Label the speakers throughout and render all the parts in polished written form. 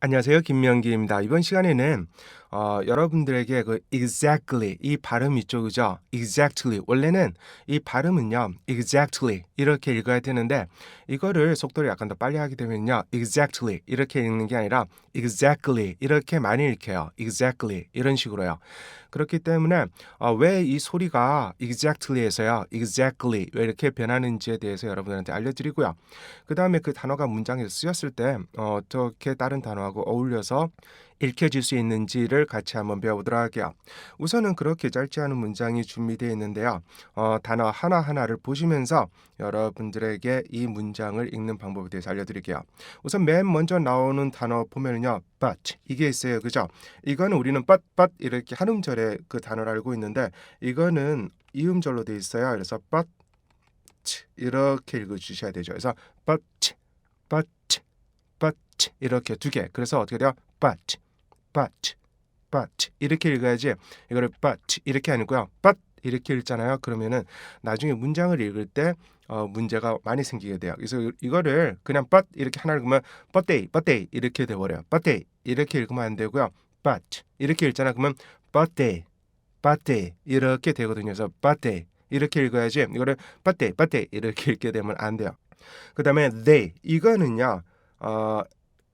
Speaker 1: 안녕하세요. 김명기입니다. 이번 시간에는 여러분들에게 그 exactly 이 발음 있죠, 그죠? exactly 원래는 이 발음은요, exactly 이렇게 읽어야 되는데 이거를 속도를 약간 더 빨리 하게 되면요, exactly 이렇게 읽는 게 아니라 exactly 이렇게 많이 읽혀요. exactly 이런 식으로요. 그렇기 때문에 왜 이 소리가 exactly에서요, exactly 왜 이렇게 변하는지에 대해서 여러분들한테 알려드리고요. 그 다음에 그 단어가 문장에서 쓰였을 때 어떻게 다른 단어하고 어울려서 읽혀질 수 있는지를 같이 한번 배워보도록 할게요. 우선은 그렇게 짧지 않은 문장이 준비되어 있는데요. 단어 하나하나를 보시면서 여러분들에게 이 문장을 읽는 방법에 대해서 알려드릴게요. 우선 맨 먼저 나오는 단어 보면요. but 이게 있어요. 그죠? 이거는 우리는 but 이렇게 한 음절의 그 단어를 알고 있는데 이거는 이음절로 되어 있어요. 그래서 but 이렇게 읽어주셔야 되죠. 그래서 but, but, but 이렇게 두 개. 그래서 어떻게 돼요? but 이렇게 읽어야지. 이거를 but 이렇게 아니고요. but 이렇게 읽잖아요. 그러면은 나중에 문장을 읽을 때 문제가 많이 생기게 돼요. 그래서 이거를 그냥 but 이렇게 하나 읽으면 but day 이렇게 돼버려요. but day 이렇게 읽으면 안 되고요. but 이렇게 읽잖아. 그러면 but day 이렇게 되거든요. 그래서 but day 이렇게 읽어야지. 이거를 but day 이렇게 읽게 되면 안 돼요. 그 다음에 they 이거는요.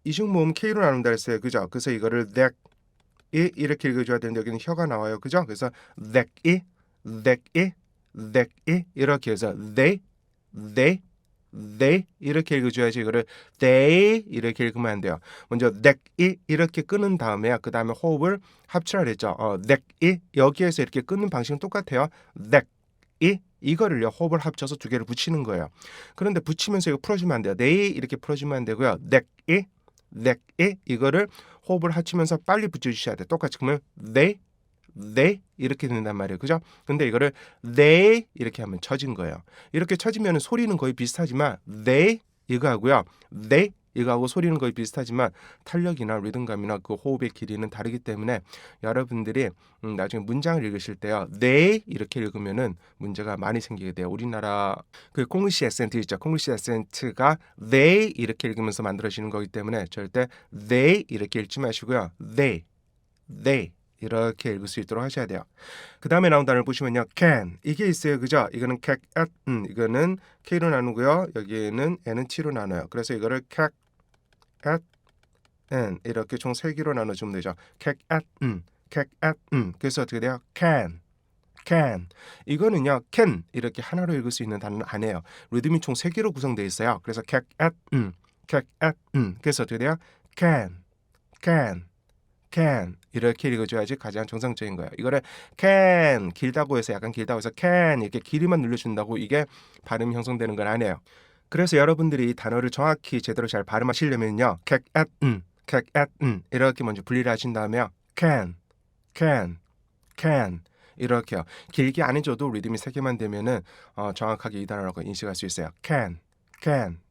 Speaker 1: 이중모음 K로 나눈다 했어요. 그죠? 그래서 이거를 that 이렇게 읽어줘야 되는데 여기는 혀가 나와요. 그죠? 그래서 that 이렇게 해서 they 이렇게 읽어줘야지. 이거를 they 이렇게 읽으면 안 돼요. 먼저 that 이렇게 끊은 다음에 그 다음에 호흡을 합치라 그랬죠. that 여기에서 이렇게 끊는 방식은 똑같아요. that 이거를요 호흡을 합쳐서 두 개를 붙이는 거예요. 그런데 붙이면서 이거 풀어주면 안 돼요. they 이렇게 풀어주면 안 되고요. that 이거를 호흡을 합치면서 빨리 붙여주셔야 돼요. 똑같이 그러면 they 이렇게 된단 말이에요. 그죠? 근데 이거를 they 이렇게 하면 처진 거예요. 이렇게 처지면 소리는 거의 비슷하지만 they 이거 하고요. they 이거하고 소리는 거의 비슷하지만 탄력이나 리듬감이나 그 호흡의 길이는 다르기 때문에 여러분들이 나중에 문장을 읽으실 때요. they 이렇게 읽으면은 문제가 많이 생기게 돼요. 우리나라 그 콩글리시 액센트 있죠. 콩글리시 액센트가 they 이렇게 읽으면서 만들어지는 거기 때문에 절대 they 이렇게 읽지 마시고요. they 이렇게 읽을 수 있도록 하셔야 돼요. 그 다음에 나온 단어를 보시면요. can 이게 있어요. 그죠? 이거는 cat, 이거는 K로 나누고요. 여기에는 N은 T로 나눠요. 그래서 이거를 cat, N 이렇게 총 3개로 나눠주면 되죠. cat, 그래서 어떻게 돼요? can 이거는요. can 이렇게 하나로 읽을 수 있는 단어는 아니에요. 리듬이 총 3개로 구성되어 있어요. 그래서 cat, 그래서 어떻게 돼요? can 이렇게 읽어줘야지 가장 정상적인 거예요. 이거를 can 길다고 해서 약간 길다고 해서 can 이렇게 길이만 늘려준다고 이게 발음이 형성되는 건 아니에요. 그래서 여러분들이 이 단어를 정확히 제대로 잘 발음하시려면요. 이렇게 먼저 분리를 하신 다음에요. can 이렇게요. 길게 안 해줘도 리듬이 3개만 되면은 정확하게 이 단어라고 인식할 수 있어요. can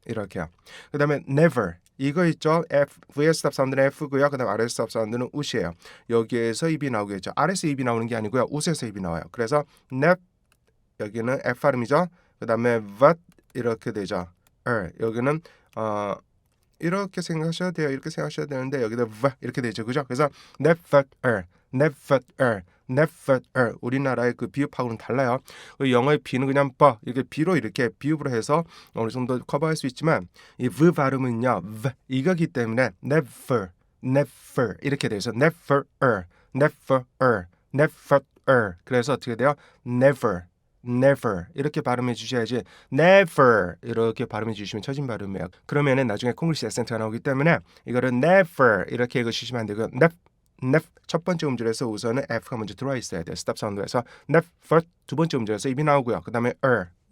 Speaker 1: 이렇게요. 그 다음에 never 이거 있죠. F, V의 스탑 사운드는 F고요. 그 다음 아래 스탑 사운드는 우시에요. 여기에서 입이 나오겠죠. 아래서 입이 나오는 게 아니고요. 웃에서 입이 나와요. 그래서 never 여기는 F 발음이죠. 그 다음에 but 이렇게 되죠. 여기는 이렇게 생각하셔야 돼요. 이렇게 생각하셔야 되는데 여기도 이렇게 되죠. 그죠? 그래서 never 우리나라의 그 비읍하고는 달라요. 영어의 B는 그냥 이렇게 B로 이렇게 비읍으로 해서 어느 정도 커버할 수 있지만 이 V 발음은요. 이거기 때문에 never 이렇게 돼서 never 그래서 어떻게 돼요? never 이렇게 발음해 주셔야지 never 이렇게 발음해 주시면 처진 발음이에요. 그러면은 나중에 콩글리시 액센트가 나오기 때문에 이거를 never 이렇게 읽으시면 안 되고요. 첫 번째 음절에서 우선은 F가 먼저 들어와 있어야 돼요. 스탑 사운드에서 never 두 번째 음절에서 입이 나오고요. 그 다음에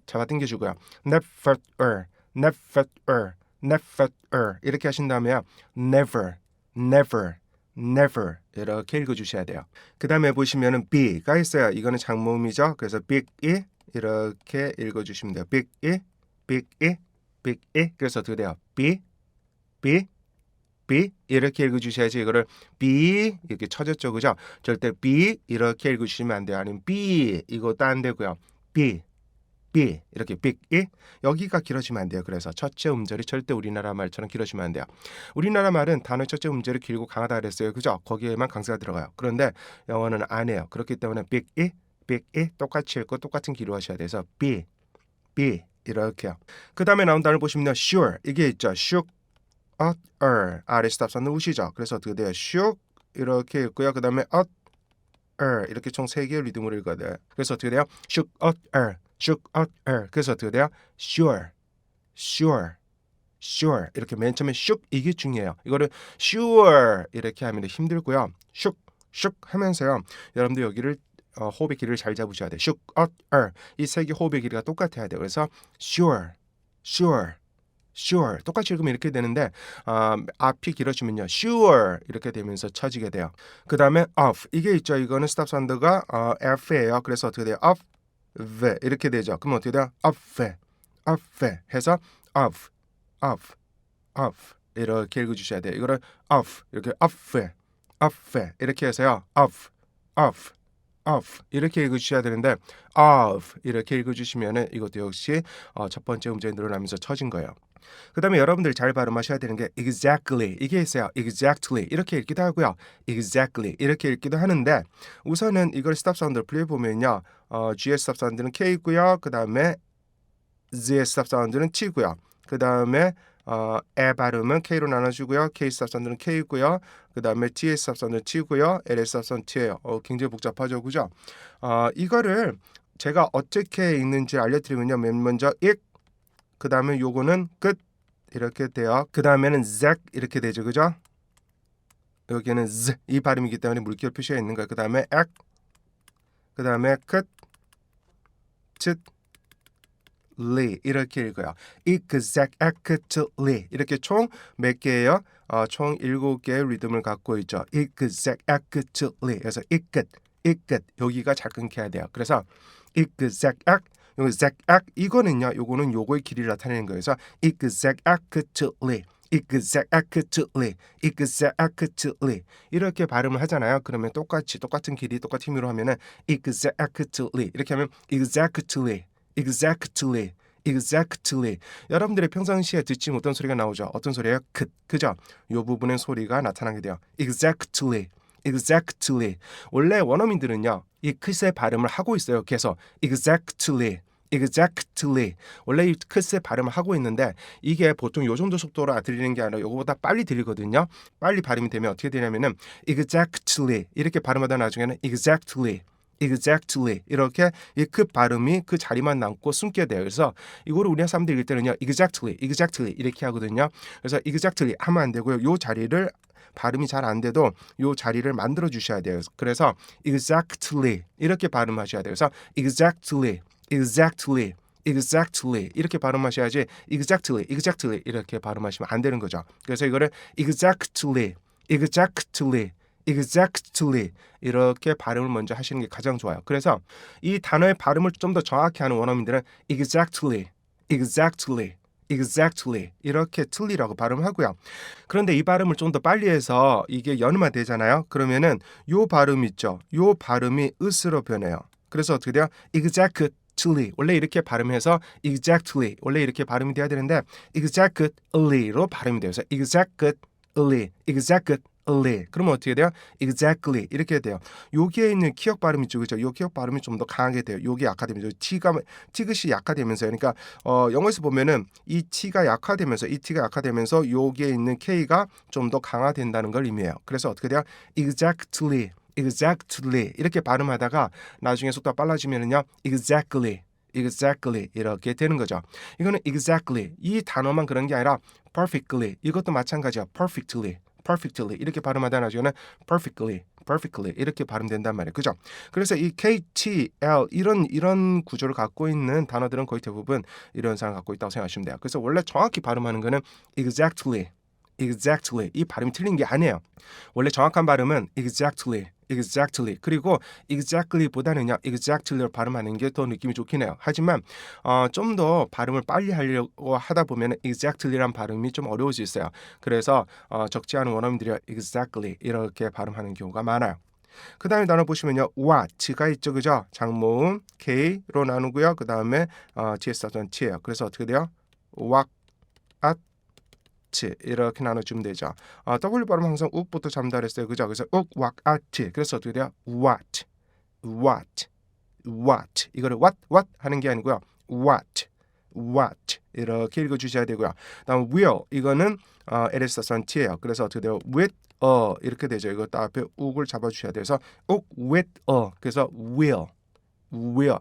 Speaker 1: 잡아당겨주고요. never 이렇게 하신 다음에요. never 이렇게 읽어주셔야 돼요. 그 다음에 보시면은 B가 있어요. 이거는 장모음이죠. 그래서 big 이렇게 읽어주시면 돼요. big E 그래서 어떻게 돼요? B 이렇게 읽어주셔야지 이거를 B 이렇게 쳐졌죠. 그죠? 절대 B 이렇게 읽어주시면 안 돼요. 아니면 B 이것도 안 되고요. B be 이렇게 big이 여기가 길어지면 안 돼요. 그래서 첫째 음절이 절대 우리나라 말처럼 길어지면 안 돼요. 우리나라 말은 단어의 첫째 음절이 길고 강하다 그랬어요. 그죠? 거기에만 강세가 들어가요. 그런데 영어는 안 해요. 그렇기 때문에 big이 똑같이 읽고 똑같은 기로 하셔야 돼서 be 이렇게요. 그 다음에 나온 단어를 보시면요. sure 이게 있죠. shook 아래 스탑선은 우시죠. 그래서 어떻게 돼요? shook 이렇게 읽고요. 그 다음에 이렇게 총 3개의 리듬으로 읽어야 돼요. 그래서 어떻게 돼요? shook 그래서 어떻게 돼요? sure 이렇게 맨 처음에 shook 이게 중요해요. 이거를 sure 이렇게 하면 힘들고요. shook 하면서요. 여러분들 여기를 호흡의 길이를 잘 잡으셔야 돼요. shook 이 3개 호흡의 길이가 똑같아야 돼요. 그래서 sure 똑같이 읽으면 이렇게 되는데 앞이 길어지면요. sure 이렇게 되면서 쳐지게 돼요. 그 다음에 of 이게 있죠. 이거는 스탑 사운드가 F예요. 그래서 어떻게 돼요? of 이렇게 되죠. 그럼 어떻게 돼요? of 해서 of 이렇게 읽어주셔야 돼요. 이거를 of 이렇게 of 이렇게 해서요. of 이렇게 읽어주셔야 되는데 of 이렇게 읽어주시면은 이것도 역시 첫 번째 음절이 늘어나면서 쳐진 거예요. 그 다음에 여러분들 잘 발음하셔야 되는 게 exactly 이게 있어요. exactly 이렇게 읽기도 하고요. exactly 이렇게 읽기도 하는데 우선은 이걸 스탑 사운드를 분리해보면요. G의 스탑 사운드는 K고요. 그 다음에 Z의 스탑 사운드는 T고요. 그 다음에 에 발음은 K로 나눠주고요. K 스탑 사운드는 K고요. 그 다음에 T의 스탑 사운드는 T고요. L의 스탑 사운드 T예요. 굉장히 복잡하죠, 그죠? 이거를 제가 어떻게 읽는지 알려드리면요. 맨 먼저 그 다음에 요거는 끝 이렇게 돼요. 그 다음에는 zek 이렇게 되죠, 그죠? 여기는 z 이 발음이기 때문에 물결 표시가 있는 거예요. 그 다음에 ek 그 다음에 끝 리 이렇게 읽어요. exactly 이렇게 총 몇 개예요? 총 7개의 리듬을 갖고 있죠. exactly 그래서 이 끝 여기가 잘 끊겨야 돼요. 그래서 요거 exact 이거는요. 요거는 요거의 길이를 나타내는 거예요. 그래서 exactly 이렇게 발음을 하잖아요. 그러면 똑같은 길이 똑같은 힘으로 하면은 exactly 이렇게 하면 exactly 여러분들의 평상시에 듣지 못한 소리가 나오죠. 어떤 소리예요? 그죠? 요 부분의 소리가 나타나게 돼요. exactly 원래 원어민들은요. 이 끝의 발음을 하고 있어요. 계속 exactly 원래 이 끝의 발음을 하고 있는데 이게 보통 요 정도 속도로 들리는 게 아니라 요거보다 빨리 들리거든요. 빨리 발음이 되면 어떻게 되냐면은 exactly 이렇게 발음하다 나중에는 exactly 이렇게 이 끝 발음이 그 자리만 남고 숨게 돼요. 그래서 이거를 우리나라 사람들이 읽을 때는요. exactly 이렇게 하거든요. 그래서 exactly 하면 안 되고요. 요 자리를 발음이 잘 안 돼도 요 자리를 만들어 주셔야 돼요. 그래서 exactly 이렇게 발음하셔야 돼요. 그래서 exactly 이렇게 발음하셔야지 exactly 이렇게 발음하시면 안 되는 거죠. 그래서 이거를 exactly 이렇게 발음을 먼저 하시는 게 가장 좋아요. 그래서 이 단어의 발음을 좀 더 정확히 하는 원어민들은 exactly 이렇게 틀리라고 발음하고요. 그런데 이 발음을 좀 더 빨리 해서 이게 연음화 되잖아요. 그러면은 요 발음 있죠. 요 발음이 으스로 변해요. 그래서 어떻게 돼요? exactly 원래 이렇게 발음해서 exactly 원래 이렇게 발음이 돼야 되는데 exactly로 발음이 돼요. 그래서 exactly 그러면 어떻게 돼요? exactly 이렇게 돼요. 여기에 있는 키역 발음이 있죠, 그죠? 요 키역 발음이 좀 더 강하게 돼요. 요게 약화되면서 티귿이 약화되면서 그러니까 영어에서 보면은 이 t가 약화되면서 여기에 있는 k가 좀 더 강화된다는 걸 의미해요. 그래서 어떻게 돼요? exactly 이렇게 발음하다가 나중에 속도가 빨라지면은요 exactly 이렇게 되는 거죠. 이거는 exactly 이 단어만 그런 게 아니라 perfectly 이것도 마찬가지야. perfectly 이렇게 발음하다 나중에는 perfectly 이렇게 발음된단 말이에요. 그죠? 그래서 이 K, T, L 이런 구조를 갖고 있는 단어들은 거의 대부분 이런 상을 갖고 있다고 생각하시면 돼요. 그래서 원래 정확히 발음하는 거는 exactly 이 발음이 틀린 게 아니에요. 원래 정확한 발음은 exactly 그리고 exactly보다는요 exactly로 발음하는 게 더 느낌이 좋긴 해요. 하지만 좀 더 발음을 빨리 하려고 하다 보면 exactly란 발음이 좀 어려울 수 있어요. 그래서 적지 않은 원어민들이 exactly 이렇게 발음하는 경우가 많아요. 그 다음에 단어 보시면요. what가 있죠. 그죠? 장모음 K로 나누고요. 그 다음에 뒤에 써던 T예요. 그래서 어떻게 돼요? what, at, 이렇게 나눠주면 되죠. W 발음 항상 uk부터 잠달했어요. 그죠? 그래서 uk, what, at. 그래서 어떻게 돼요? what, what, what. 이거를 what 하는 게 아니고요. what 이렇게 읽어주셔야 되고요. 다음 will 이거는 LS 써선 T예요. 그래서 어떻게 돼요? with 이렇게 되죠. 이것도 앞에 uk을 잡아주셔야 돼서 uk with 그래서 will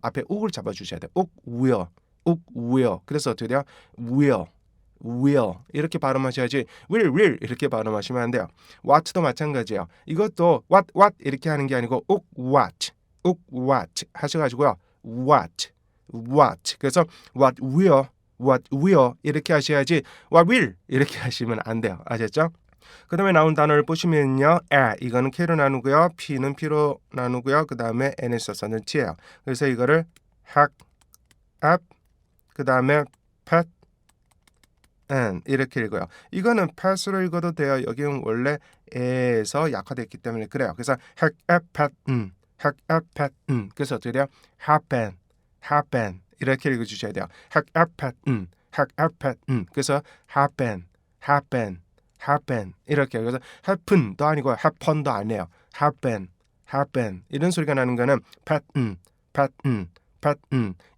Speaker 1: 앞에 uk을 잡아주셔야 돼요. uk will 그래서 어떻게 돼요? will 이렇게 발음하셔야지 will 이렇게 발음하시면 안 돼요. what도 마찬가지예요. 이것도 what 이렇게 하는 게 아니고 uk what 하셔가지고요. what 그래서 what will 이렇게 하셔야지 what will 이렇게 하시면 안 돼요. 아셨죠? 그 다음에 나온 단어를 보시면요. 이거는 K로 나누고요. P는 P로 나누고요. 그 다음에 N을 써서는 T예요. 그래서 이거를 hack, app, 그 다음에 pet, and 이렇게 읽어요. 이거는 pet으로 읽어도 돼요. 여기는 원래 에에서 약화됐기 때문에 그래요. 그래서 hack, app, pet, hack, app, pet, 그래서 어떻게 돼요? happen 이렇게 읽어주셔야 돼요. hack, app, pet, hack, app, pet, 그래서 happen 이렇게 그래서 happen도 아니고 happen도 아니에요. happen 이런 소리가 나는 거는 pattern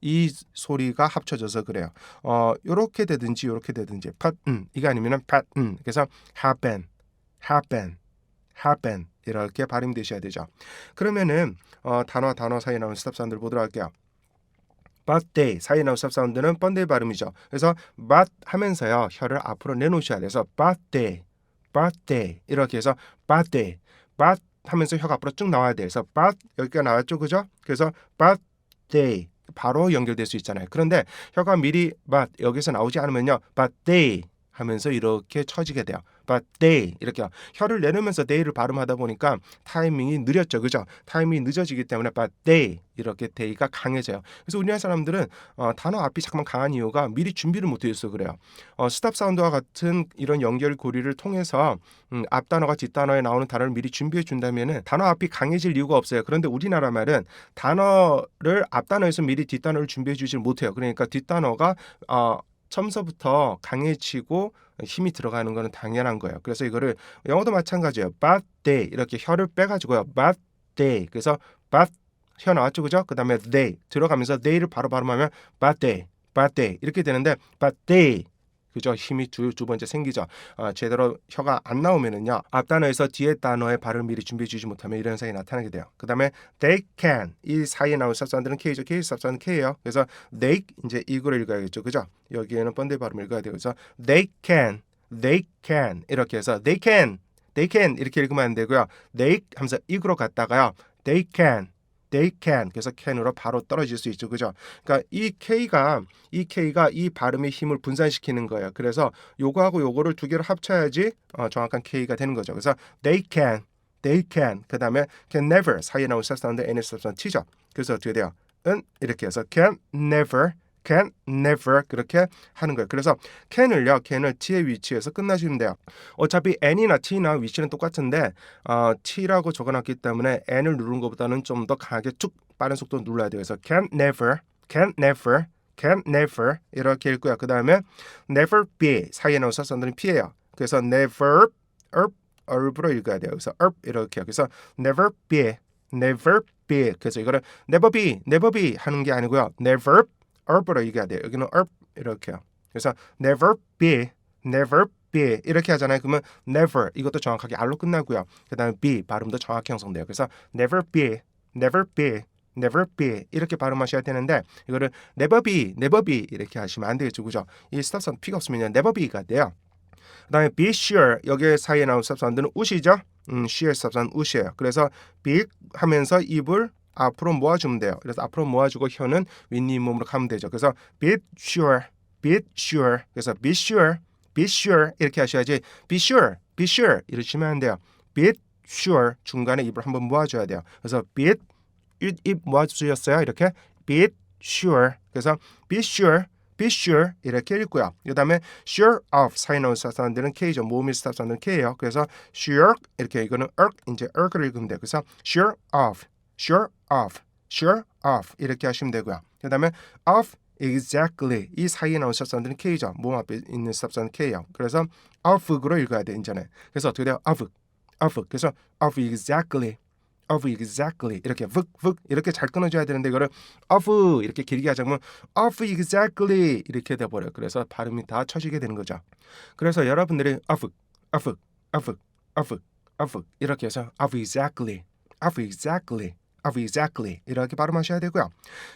Speaker 1: 이 소리가 합쳐져서 그래요. 요렇게 되든지 pattern 이게 아니면은 pattern 그래서 happen 이렇게 발음이 되셔야 되죠. 그러면은 단어 사이에 나오는 스탑 사운드를 보도록 할게요. birthday 사이에 나오는 스탑 사운드는 번데이 발음이죠. 그래서 but 하면서요 혀를 앞으로 내놓으셔야 돼서 birthday 이렇게 해서 birthday but 하면서 혀가 앞으로 쭉 나와야 돼요. 그래서 but 여기가 나왔죠, 그죠? 그래서 birthday 바로 연결될 수 있잖아요. 그런데 혀가 미리 but 여기서 나오지 않으면요 birthday 하면서 이렇게 쳐지게 돼요. but day 이렇게 혀를 내놓으면서 day를 발음하다 보니까 타이밍이 느렸죠, 그죠? 타이밍이 늦어지기 때문에 but day 이렇게 day가 강해져요. 그래서 우리나라 사람들은 단어 앞이 잠깐만 강한 이유가 미리 준비를 못해서 그래요. 스탑 사운드와 같은 이런 연결고리를 통해서 앞 단어가 뒷 단어에 나오는 단어를 미리 준비해 준다면은 단어 앞이 강해질 이유가 없어요. 그런데 우리나라 말은 단어를 앞 단어에서 미리 뒷 단어를 준비해 주질 못해요. 그러니까 뒷 단어가 처음서부터 강해지고 힘이 들어가는 거는 당연한 거예요. 그래서 이거를 영어도 마찬가지예요. bad day 이렇게 혀를 빼가지고요. bad day 그래서 bad 혀 나왔죠, 그죠? 그 다음에 day 들어가면서 day를 바로 발음하면 bad day 이렇게 되는데 bad day 그죠? 힘이 두 번째 생기죠. 제대로 혀가 안 나오면은요 앞 단어에서 뒤에 단어의 발음을 미리 준비해 주지 못하면 이런 현상이 나타나게 돼요. 그 다음에 they can 이 사이에 나온 쌉사운드는 K죠. K 쌉사운드 K예요. 그래서 they 이제 이거를 읽어야겠죠, 그죠? 여기에는 번데 발음을 읽어야 돼요. 그래서 they can 이렇게 해서 they can 이렇게 읽으면 안 되고요. they 하면서 이거로 갔다가요 they can 그래서 can으로 바로 떨어질 수 있죠, 그죠? 그러니까 이 K가 이 발음의 힘을 분산시키는 거예요. 그래서 요거하고 요거를 두 개를 합쳐야지 정확한 K가 되는 거죠. 그래서 they can 그 다음에 can never 사이에 나온 사운드 N의 사운드 T죠. 그래서 어떻게 돼요? 이렇게 해서 can never 그렇게 하는 거예요. 그래서 can을 T의 위치에서 끝나시면 돼요. 어차피 N이나 T나 위치는 똑같은데 T라고 적어놨기 때문에 N을 누르는 것보다는 좀 더 강하게 쭉 빠른 속도로 눌러야 돼요. 그래서 can never 이렇게 읽고요. 그 다음에 never be 사이에 나온 사운드는 P예요. 그래서 never herb로 읽어야 돼요. 그래서 herb 이렇게요. 그래서 never be 그래서 이거를 never be 하는 게 아니고요. never herb로 읽어야 돼요. 여기는 herb 이렇게요. 그래서 never be 이렇게 하잖아요. 그러면 never 이것도 정확하게 R로 끝나고요. 그 다음에 be 발음도 정확히 형성돼요. 그래서 never be 이렇게 발음하셔야 되는데 이거를 never be 이렇게 하시면 안 되겠죠, 그죠? 이 스탑 사운드 P가 없으면 never be가 돼요. 그 다음에 be sure 여기 사이에 나온 스탑 사운드는 우시죠? sure 스탑 사운드 우시예요. 그래서 be 하면서 입을 앞으로 모아주면 돼요. 그래서 앞으로 모아주고 혀는 윗잇몸으로 가면 되죠. 그래서 be sure 그래서 be sure 이렇게 하셔야지 be sure 이러시면 안 돼요. be sure 중간에 입을 한번 모아줘야 돼요. 그래서 입 모아주셨어요. 이렇게 be sure 그래서 be sure be sure 이렇게 읽고요. 그 다음에 sure of 사이 나온 사운드는 K죠. 모음일 스탑 사운드는 K예요. 그래서 sure 이렇게 이거는 이제 를 읽으면 돼요. 그래서 sure of, sure of, sure of 이렇게 하시면 되고요. 그 다음에 of exactly 이 사이에 나온 스탑 사운드는 K죠. 모음 앞에 있는 스탑 사운드는 K예요. 그래서 of로 읽어야 돼 이제는. 그래서 어떻게 돼요? of 그래서 of exactly 이렇게 vực 이렇게 잘 끊어줘야 되는데 이거를 of 이렇게 길게 하자면 of exactly 이렇게 돼버려요. 그래서 발음이 다 처지게 되는 거죠. 그래서 여러분들이 of 이렇게 해서 of exactly 이렇게 발음하셔야 되고요.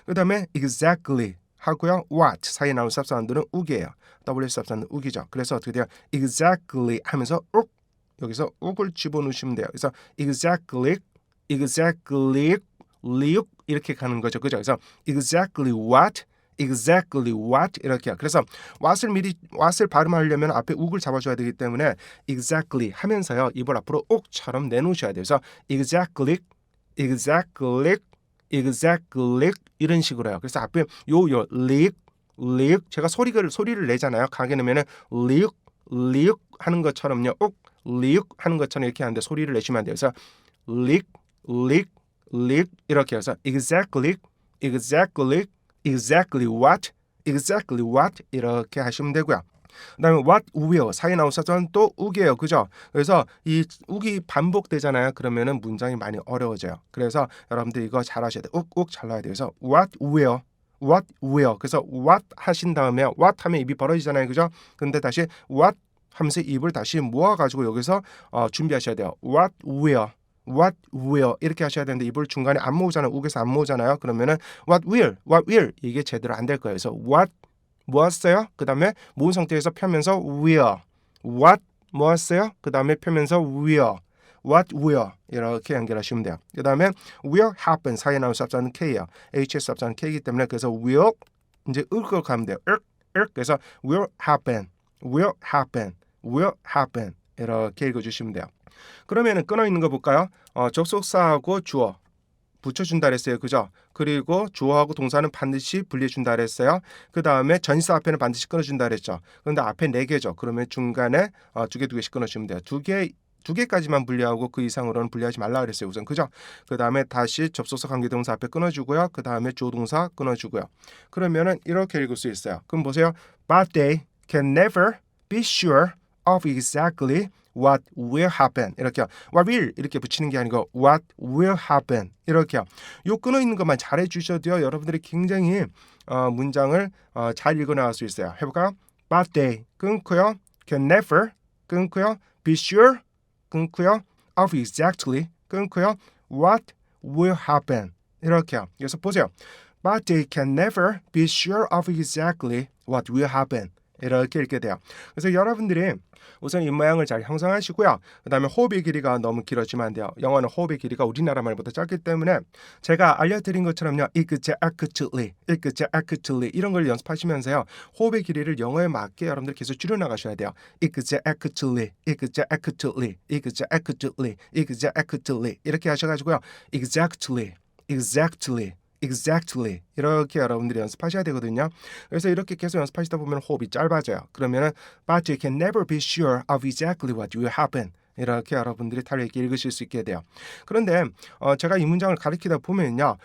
Speaker 1: 그 다음에 exactly 하고요. what 사이에 나온 스탑 사운드는 욱이에요. W 스탑 사운드는 욱이죠. 그래서 어떻게 돼요? exactly 하면서 욱 여기서 욱을 집어넣으시면 돼요. 그래서 exactly liuk 이렇게 가는 거죠. 그죠? 그래서 exactly what 이렇게요. 그래서 what을 발음하려면 앞에 욱을 잡아줘야 되기 때문에 exactly 하면서요. 입을 앞으로 욱처럼 내놓으셔야 돼요. 그래서 exactly 이런 식으로요. 그래서 앞에 liuk 제가 소리를 내잖아요. 가게 내면은 liuk 하는 것처럼요. liuk 하는 것처럼 이렇게 하는데 소리를 내시면 안 돼요. 그래서 lick 이렇게 해서 exactly what 이렇게 하시면 되고요. 그다음에 what will 사이 나온 사전 또 욱이에요. 그죠? 그래서 이 욱이 반복되잖아요. 그러면은 문장이 많이 어려워져요. 그래서 여러분들 이거 잘 하셔야 돼요. 욱 잘 나와야 돼요. 그래서 what will 그래서 what 하신 다음에 what 하면 입이 벌어지잖아요. 그죠? 근데 다시 what 하면서 입을 다시 모아가지고 여기서 준비하셔야 돼요. what will 이렇게 하셔야 되는데 입을 중간에 안 모으잖아요. 욱에서 안 모으잖아요. 그러면은 what will 이게 제대로 안 될 거예요. 그래서 what 모았어요. 그 다음에 모은 상태에서 펴면서 will what 모았어요. 그 다음에 펴면서 will what will 이렇게 연결하시면 돼요. 그 다음에 will happen 사이에 나온 삽자는 K예요. HS 삽자는 K이기 때문에 그래서 will 이제 을거 가면 돼요. 그래서 will happen 이렇게 읽어주시면 돼요. 그러면은 끊어 있는 거 볼까요? 접속사하고 주어 붙여준다 그랬어요. 그죠? 그리고 주어하고 동사는 반드시 분리해준다 그랬어요. 그 다음에 전치사 앞에는 반드시 끊어준다 그랬죠. 그런데 앞에 4개죠. 그러면 중간에 두 개씩 끊어주면 돼요. 두 개까지만 분리하고 그 이상으로는 분리하지 말라 그랬어요. 우선 그죠? 그 다음에 다시 접속사 관계동사 앞에 끊어주고요. 그 다음에 주어 동사 끊어주고요. 그러면은 이렇게 읽을 수 있어요. 그럼 보세요. But they can never be sure of exactly what will happen 이렇게요. what will 이렇게 붙이는 게 아니고 what will happen 이렇게요. 요 끊어 있는 것만 잘해 주셔도요. 여러분들이 굉장히 문장을 잘 읽어 나갈 수 있어요. 해볼까요? But they 끊고요. can never 끊고요. be sure 끊고요. of exactly 끊고요. what will happen 이렇게요. 그래서 보세요. But they can never be sure of exactly what will happen 이렇게 읽게 돼요. 그래서 여러분들이 우선 입 모양을 잘 형성하시고요. 그 다음에 호흡의 길이가 너무 길어지면 안 돼요. 영어는 호흡의 길이가 우리나라 말보다 짧기 때문에 제가 알려드린 것처럼요. exactly 이런 걸 연습하시면서요. 호흡의 길이를 영어에 맞게 여러분들 계속 줄여나가셔야 돼요. exactly 이렇게 하셔가지고요. exactly 이렇게 여러분들이 연습하셔야 되거든요. 그래서 이렇게 계속 연습하시다 보면 호흡이 짧아져요. 그러면은 but you can never be sure of exactly what will happen 이렇게 여러분들이 다르게 읽으실 수 있게 돼요. 그런데 제가 이 문장을 가르치다 보면요.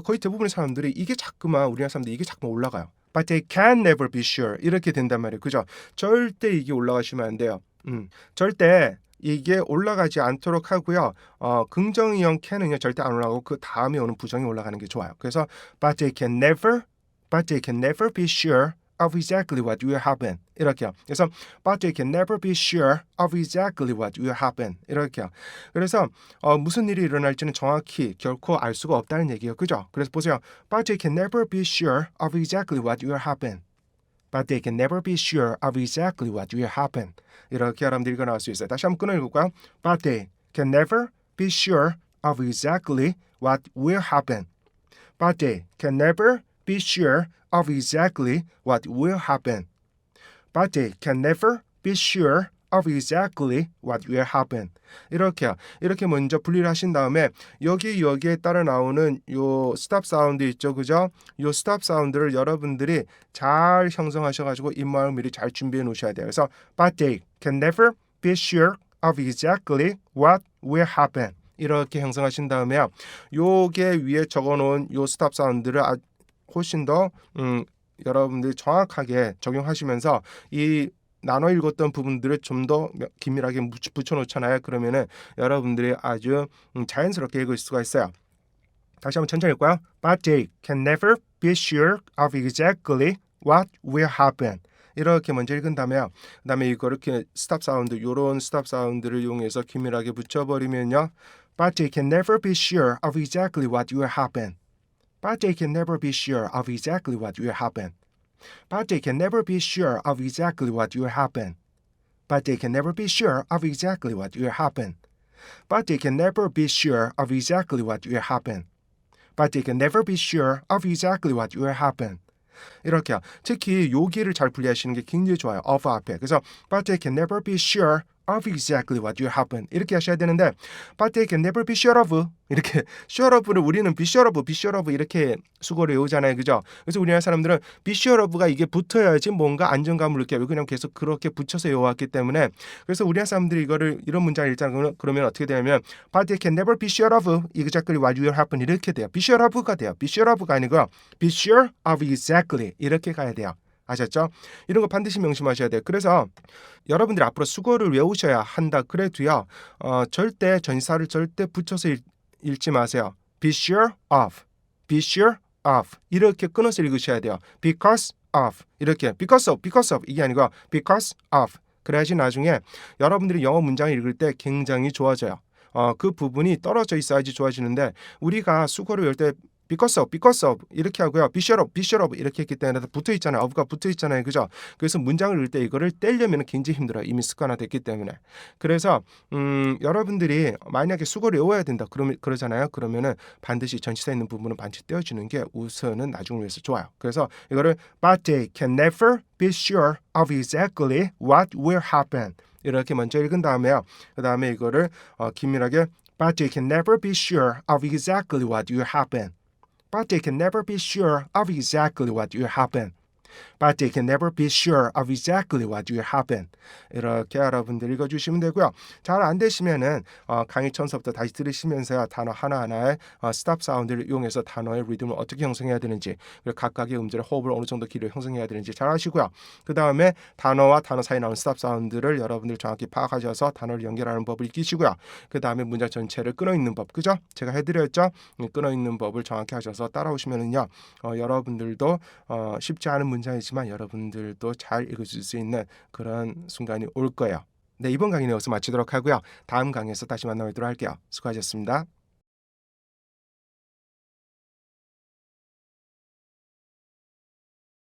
Speaker 1: 거의 대부분의 사람들이 이게 자꾸만 우리나라 사람들이 이게 자꾸만 올라가요. But they can never be sure 이렇게 된단 말이에요. 그죠? 절대 이게 올라가시면 안 돼요. 절대 이게 올라가지 않도록 하고요. 긍정형 can은요 절대 안 올라가고 그 다음에 오는 부정이 올라가는 게 좋아요. 그래서 but they can never be sure of exactly what will happen 이렇게요. 그래서 but they can never be sure of exactly what will happen 이렇게요. 그래서 무슨 일이 일어날지는 정확히 결코 알 수가 없다는 얘기예요. 그죠? 그래서 보세요. But they can never be sure of exactly what will happen. But they can never be sure of exactly what will happen. 이렇게 여러분들이 읽어 나올 수 있어요. 다시 한번 끊어 읽을까요? But they can never be sure of exactly what will happen. But they can never be sure of exactly what will happen. But they can never be sure of exactly what will happen. 이렇게요. 이렇게 먼저 분리를 하신 다음에 여기에 따라 나오는 요 스탑 사운드 있죠, 그죠? 요 스탑 사운드를 여러분들이 잘 형성하셔가지고 입모양을 미리 잘 준비해 놓으셔야 돼요. 그래서 but they can never be sure of exactly what will happen. 이렇게 형성하신 다음에요. 요게 위에 적어놓은 요 스탑 사운드를 훨씬 더 여러분들이 정확하게 적용하시면서 이 나눠 읽었던 부분들을 좀 더 긴밀하게 붙여놓잖아요. 그러면은 여러분들이 아주 자연스럽게 읽을 수가 있어요. 다시 한번 천천히 읽고요. But they can never be sure of exactly what will happen. 이렇게 먼저 읽은 다음에요. 그 다음에 이거를 이렇게 스탑 사운드, 요런 스탑 사운드를 이용해서 긴밀하게 붙여버리면요. But they can never be sure of exactly what will happen. But they can never be sure of exactly what will happen. But they can never be sure of exactly what will happen. But they can never be sure of exactly what will happen. But they can never be sure of exactly what will happen. But they can never be sure of exactly what will happen. 이렇게요. 특히 여기를 잘 분리하시는 게 굉장히 좋아요. of 앞에. 그래서 but they can never be sure of exactly what will happen. 이렇게 하셔야 되는데 but they can never be sure of 이렇게 sure of를 우리는 be sure of 이렇게 수거를 외우잖아요. 그죠? 그래서 우리나라 사람들은 be sure of가 이게 붙어야지 뭔가 안정감을 느껴요. 그냥 계속 그렇게 붙여서 외워왔기 때문에 그래서 우리나라 사람들이 이거를 이런 문장을 읽잖아요. 그러면 어떻게 되냐면 but they can never be sure of exactly what will happen 이렇게 돼요. be sure of가 돼요. be sure of가 아니고요. be sure of exactly 이렇게 가야 돼요. 아셨죠? 이런 거 반드시 명심하셔야 돼요. 그래서 여러분들이 앞으로 수거를 외우셔야 한다 그래도요. 절대 전사를 절대 붙여서 읽지 마세요. be sure of, be sure of 이렇게 끊어서 읽으셔야 돼요. because of 이렇게 because of 이게 아니고 because of 그래야지 나중에 여러분들이 영어 문장을 읽을 때 굉장히 좋아져요. 그 부분이 떨어져 있어야지 좋아지는데 우리가 수거를 외울 때 because of 이렇게 하고요. be sure of 이렇게 했기 때문에 붙어 있잖아요. of가 붙어 있잖아요. 그죠? 그래서 문장을 읽을 때 이거를 떼려면 굉장히 힘들어요. 이미 습관화됐기 때문에. 그래서 여러분들이 만약에 수거를 외워야 된다. 그러잖아요. 그러면은 반드시 전치사 있는 부분은 반드시 떼어주는 게 우선은 나중을 위해서 좋아요. 그래서 이거를 but they can never be sure of exactly what will happen. 이렇게 먼저 읽은 다음에요. 그 다음에 이거를 긴밀하게 but they can never be sure of exactly what will happen. But they can never be sure of exactly what will happen. But they can never be sure of exactly what will happen. 이렇게 여러분들 읽어주시면 되고요. 잘 안 되시면은 강의 처음부터 다시 들으시면서요. 단어 하나하나의 스탑 사운드를 이용해서 단어의 리듬을 어떻게 형성해야 되는지 그리고 각각의 음절의 호흡을 어느 정도 길이를 형성해야 되는지 잘 아시고요. 그 다음에 단어와 단어 사이 나오는 스탑 사운드를 여러분들 정확히 파악하셔서 단어를 연결하는 법을 익히시고요. 그 다음에 문장 전체를 끊어있는 법, 그죠? 제가 해드렸죠? 끊어있는 법을 정확히 하셔서 따라오시면은요. 여러분들도 쉽지 않은 문장이지만 여러분들도 잘 읽으실 수 있는 그런 순간이 올 거예요. 네, 이번 강의는 여기서 마치도록 하고요. 다음 강의에서 다시 만나뵙도록 할게요. 수고하셨습니다.